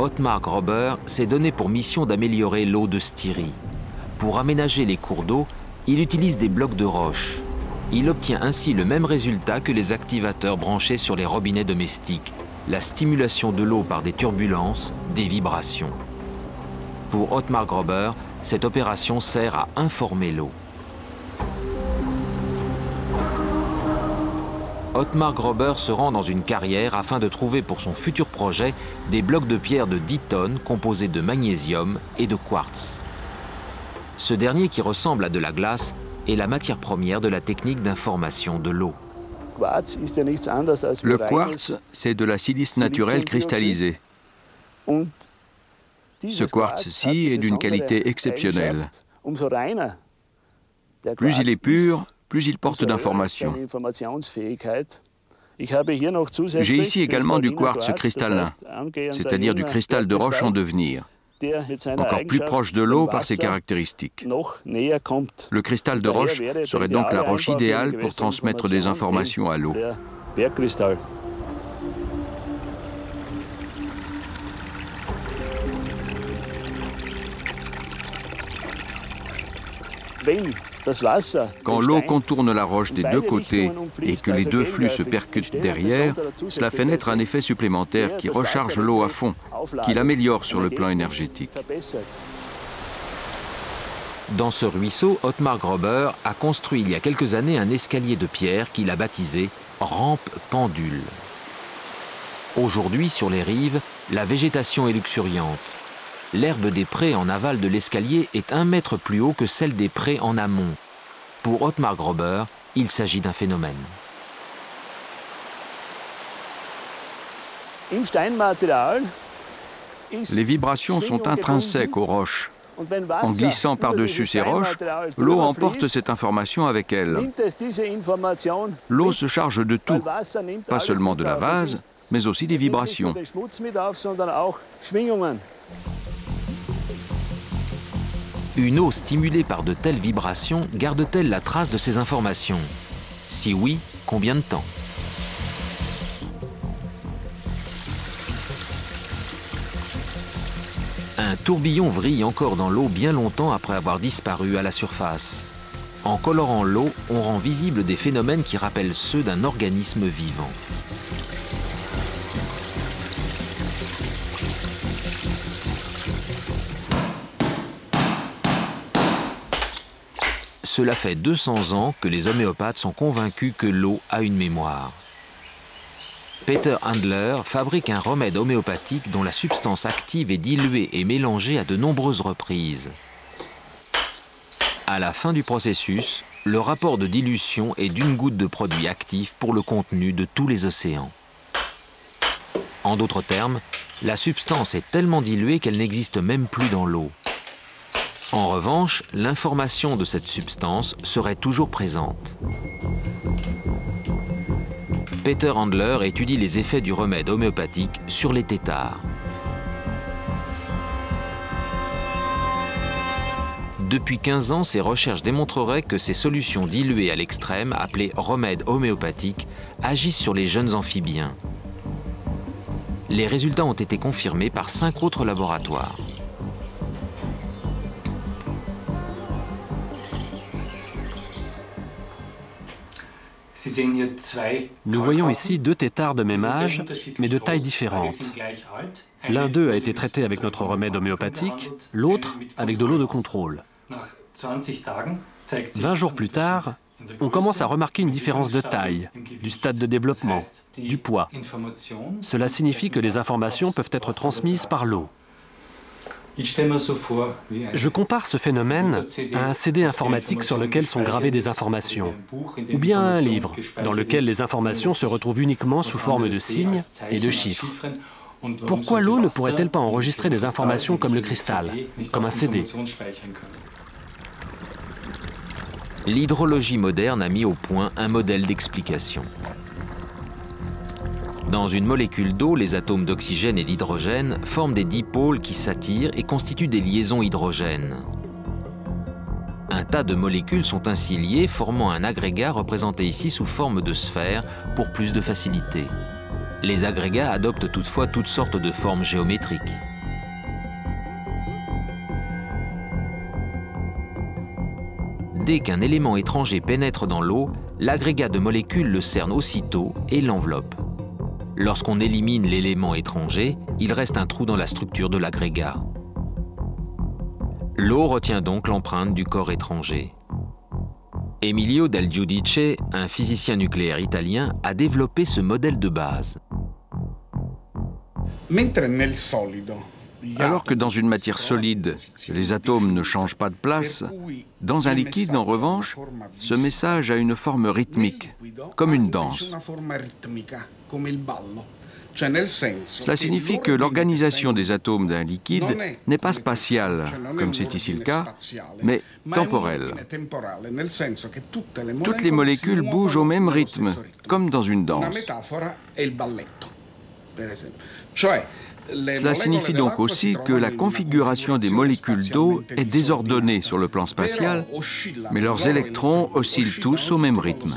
Ottmar Gröber s'est donné pour mission d'améliorer l'eau de Styrie. Pour aménager les cours d'eau, il utilise des blocs de roche. Il obtient ainsi le même résultat que les activateurs branchés sur les robinets domestiques, la stimulation de l'eau par des turbulences, des vibrations. Pour Ottmar Gröber, cette opération sert à informer l'eau. Ottmar Gröber se rend dans une carrière afin de trouver pour son futur projet des blocs de pierre de 10 tonnes composés de magnésium et de quartz. Ce dernier, qui ressemble à de la glace, est la matière première de la technique d'information de l'eau. Le quartz, c'est de la silice naturelle cristallisée. Ce quartz-ci est d'une qualité exceptionnelle. Plus il est pur, plus il porte d'informations. J'ai ici également du quartz cristallin, c'est-à-dire du cristal de roche en devenir, encore plus proche de l'eau par ses caractéristiques. Le cristal de roche serait donc la roche idéale pour transmettre des informations à l'eau. Quand l'eau contourne la roche des deux côtés et que les deux flux se percutent derrière, cela fait naître un effet supplémentaire qui recharge l'eau à fond, qui l'améliore sur le plan énergétique. Dans ce ruisseau, Ottmar Gröber a construit il y a quelques années un escalier de pierre qu'il a baptisé « rampe pendule ». Aujourd'hui, sur les rives, la végétation est luxuriante. L'herbe des prés en aval de l'escalier est 1 mètre plus haut que celle des prés en amont. Pour Ottmar Gröber, il s'agit d'un phénomène. Les vibrations sont intrinsèques aux roches. En glissant par-dessus ces roches, l'eau emporte cette information avec elle. L'eau se charge de tout, pas seulement de la vase, mais aussi des vibrations. Une eau stimulée par de telles vibrations garde-t-elle la trace de ces informations? Si oui, combien de temps? Un tourbillon vrille encore dans l'eau bien longtemps après avoir disparu à la surface. En colorant l'eau, on rend visible des phénomènes qui rappellent ceux d'un organisme vivant. Cela fait 200 ans que les homéopathes sont convaincus que l'eau a une mémoire. Peter Handler fabrique un remède homéopathique dont la substance active est diluée et mélangée à de nombreuses reprises. À la fin du processus, le rapport de dilution est d'1 goutte de produit actif pour le contenu de tous les océans. En d'autres termes, la substance est tellement diluée qu'elle n'existe même plus dans l'eau. En revanche, l'information de cette substance serait toujours présente. Peter Handler étudie les effets du remède homéopathique sur les têtards. Depuis 15 ans, ses recherches démontreraient que ces solutions diluées à l'extrême, appelées remèdes homéopathiques, agissent sur les jeunes amphibiens. Les résultats ont été confirmés par 5 autres laboratoires. Nous voyons ici 2 têtards de même âge, mais de tailles différentes. L'un d'eux a été traité avec notre remède homéopathique, l'autre avec de l'eau de contrôle. 20 jours plus tard, on commence à remarquer une différence de taille, du stade de développement, du poids. Cela signifie que les informations peuvent être transmises par l'eau. Je compare ce phénomène à un CD informatique sur lequel sont gravées des informations, ou bien à un livre dans lequel les informations se retrouvent uniquement sous forme de signes et de chiffres. Pourquoi l'eau ne pourrait-elle pas enregistrer des informations comme le cristal, comme un CD? L'hydrologie moderne a mis au point un modèle d'explication. Dans une molécule d'eau, les atomes d'oxygène et d'hydrogène forment des dipôles qui s'attirent et constituent des liaisons hydrogènes. Un tas de molécules sont ainsi liées, formant un agrégat représenté ici sous forme de sphère pour plus de facilité. Les agrégats adoptent toutefois toutes sortes de formes géométriques. éviter qu'un élément étranger pénètre dans l'eau, l'agrégat de molécules le cerne aussitôt et l'enveloppe. Lorsqu'on élimine l'élément étranger, il reste un trou dans la structure de l'agrégat. L'eau retient donc l'empreinte du corps étranger. Emilio Del Giudice, un physicien nucléaire italien, a développé ce modèle de base. Alors que dans une matière solide, les atomes ne changent pas de place, dans un liquide, en revanche, ce message a une forme rythmique, comme une danse. Cela signifie que l'organisation des atomes d'un liquide n'est pas spatiale, comme c'est ici le cas, mais temporelle. Toutes les molécules bougent au même rythme, comme dans une danse. Cela signifie donc aussi que la configuration des molécules d'eau est désordonnée sur le plan spatial, mais leurs électrons oscillent tous au même rythme.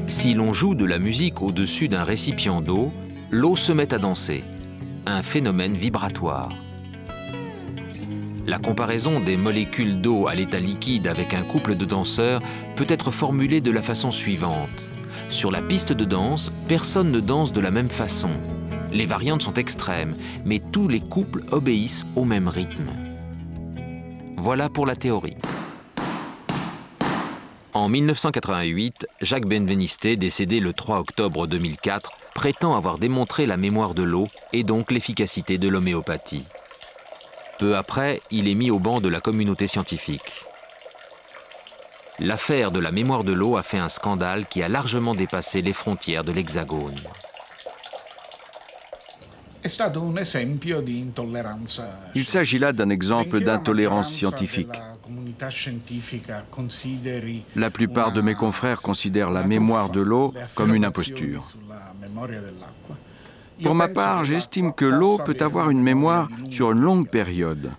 Si l'on joue de la musique au-dessus d'un récipient d'eau, l'eau se met à danser, un phénomène vibratoire. La comparaison des molécules d'eau à l'état liquide avec un couple de danseurs peut être formulée de la façon suivante. Sur la piste de danse, personne ne danse de la même façon. Les variantes sont extrêmes, mais tous les couples obéissent au même rythme. Voilà pour la théorie. En 1988, Jacques Benveniste, décédé le 3 octobre 2004, prétend avoir démontré la mémoire de l'eau et donc l'efficacité de l'homéopathie. Peu après, il est mis au banc de la communauté scientifique. L'affaire de la mémoire de l'eau a fait un scandale qui a largement dépassé les frontières de l'Hexagone. Il s'agit là d'un exemple d'intolérance scientifique. La plupart de mes confrères considèrent la mémoire de l'eau comme une imposture. Pour ma part, j'estime que l'eau peut avoir une mémoire sur une longue période.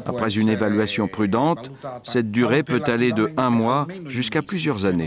Après une évaluation prudente, cette durée peut aller de 1 mois jusqu'à plusieurs années.